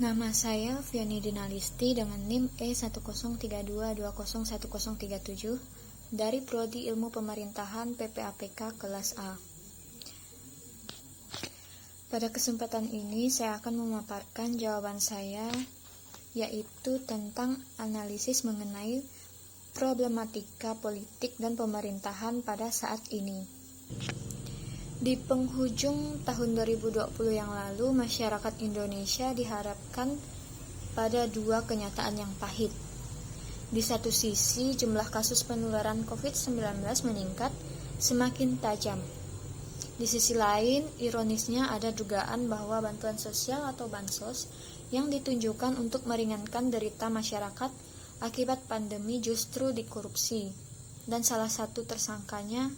Nama saya Viani Dinalisti dengan NIM E10322011037 dari Prodi Ilmu Pemerintahan PPAPK kelas A. Pada kesempatan ini saya akan memaparkan jawaban saya, yaitu tentang analisis mengenai problematika politik dan pemerintahan pada saat ini. Di penghujung tahun 2020 yang lalu, masyarakat Indonesia diharapkan pada dua kenyataan yang pahit. Di satu sisi, jumlah kasus penularan COVID-19 meningkat semakin tajam. Di sisi lain, ironisnya ada dugaan bahwa bantuan sosial atau bansos yang ditunjukkan untuk meringankan derita masyarakat akibat pandemi justru dikorupsi, dan salah satu tersangkanya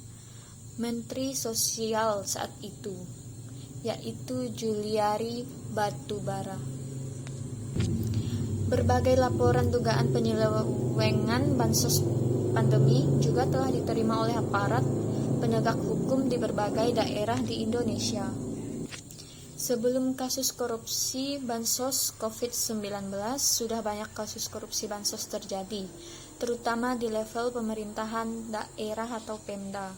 Menteri Sosial saat itu, yaitu Juliari Batubara. Berbagai laporan dugaan penyelewengan bansos pandemi juga telah diterima oleh aparat penegak hukum di berbagai daerah di Indonesia. Sebelum kasus korupsi bansos COVID-19, sudah banyak kasus korupsi bansos terjadi, terutama di level pemerintahan daerah atau Pemda.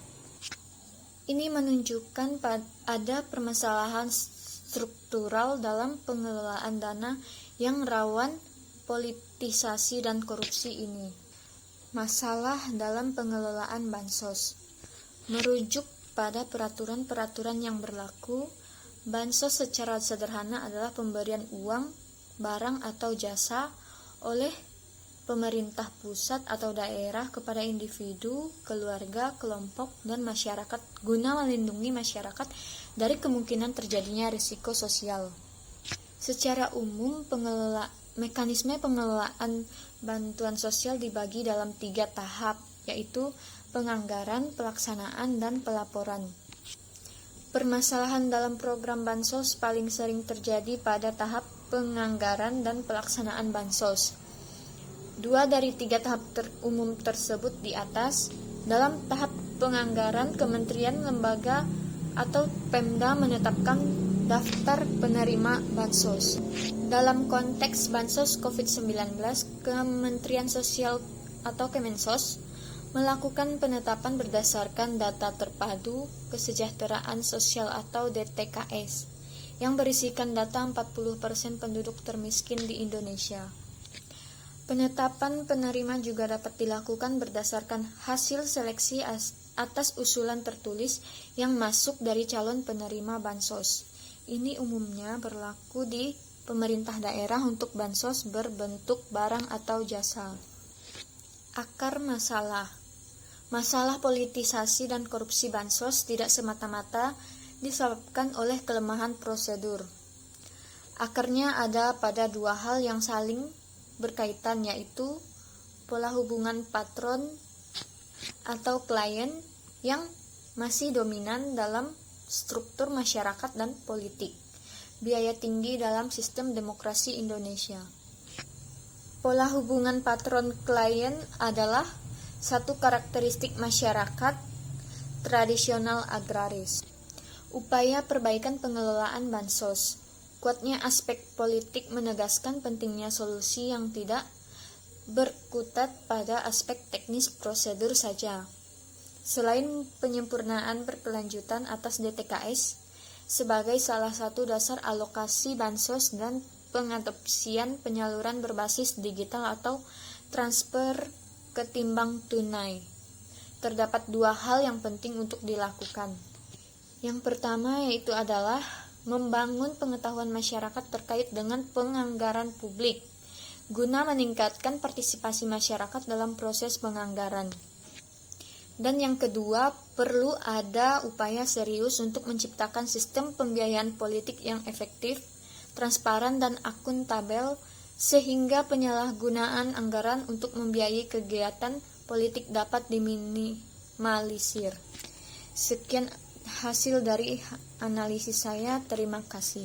Ini menunjukkan ada permasalahan struktural dalam pengelolaan dana yang rawan politisasi dan korupsi ini. Masalah dalam pengelolaan bansos. Merujuk pada peraturan-peraturan yang berlaku, bansos secara sederhana adalah pemberian uang, barang atau jasa oleh pemerintah pusat atau daerah kepada individu, keluarga, kelompok, dan masyarakat guna melindungi masyarakat dari kemungkinan terjadinya risiko sosial. Secara umum, mekanisme pengelolaan bantuan sosial dibagi dalam 3 tahap, yaitu penganggaran, pelaksanaan, dan pelaporan. Permasalahan dalam program bansos paling sering terjadi pada tahap penganggaran dan pelaksanaan bansos. 2 dari 3 tahap umum tersebut di atas. Dalam tahap penganggaran, kementerian, lembaga, atau Pemda menetapkan daftar penerima bansos. Dalam konteks bansos COVID-19, Kementerian Sosial atau Kemensos melakukan penetapan berdasarkan data terpadu kesejahteraan sosial atau DTKS yang berisikan data 40% penduduk termiskin di Indonesia. Penetapan penerima juga dapat dilakukan berdasarkan hasil seleksi atas usulan tertulis yang masuk dari calon penerima bansos. Ini umumnya berlaku di pemerintah daerah untuk bansos berbentuk barang atau jasa. Akar masalah. Masalah politisasi dan korupsi bansos tidak semata-mata disebabkan oleh kelemahan prosedur. Akarnya ada pada 2 hal yang saling berkaitan, yaitu pola hubungan patron atau klien yang masih dominan dalam struktur masyarakat dan politik, biaya tinggi dalam sistem demokrasi Indonesia. Pola hubungan patron-klien adalah satu karakteristik masyarakat tradisional agraris. Upaya perbaikan pengelolaan bansos. Kuatnya aspek politik menegaskan pentingnya solusi yang tidak berkutat pada aspek teknis prosedur saja. Selain penyempurnaan berkelanjutan atas DTKS sebagai salah satu dasar alokasi bansos dan pengadopsian penyaluran berbasis digital atau transfer ketimbang tunai, terdapat 2 hal yang penting untuk dilakukan. Yang pertama yaitu adalah membangun pengetahuan masyarakat terkait dengan penganggaran publik, guna meningkatkan partisipasi masyarakat dalam proses penganggaran. Dan yang kedua, perlu ada upaya serius untuk menciptakan sistem pembiayaan politik yang efektif, transparan, dan akuntabel, sehingga penyalahgunaan anggaran untuk membiayai kegiatan politik dapat diminimalisir. Sekian hasil dari analisis saya. Terima kasih.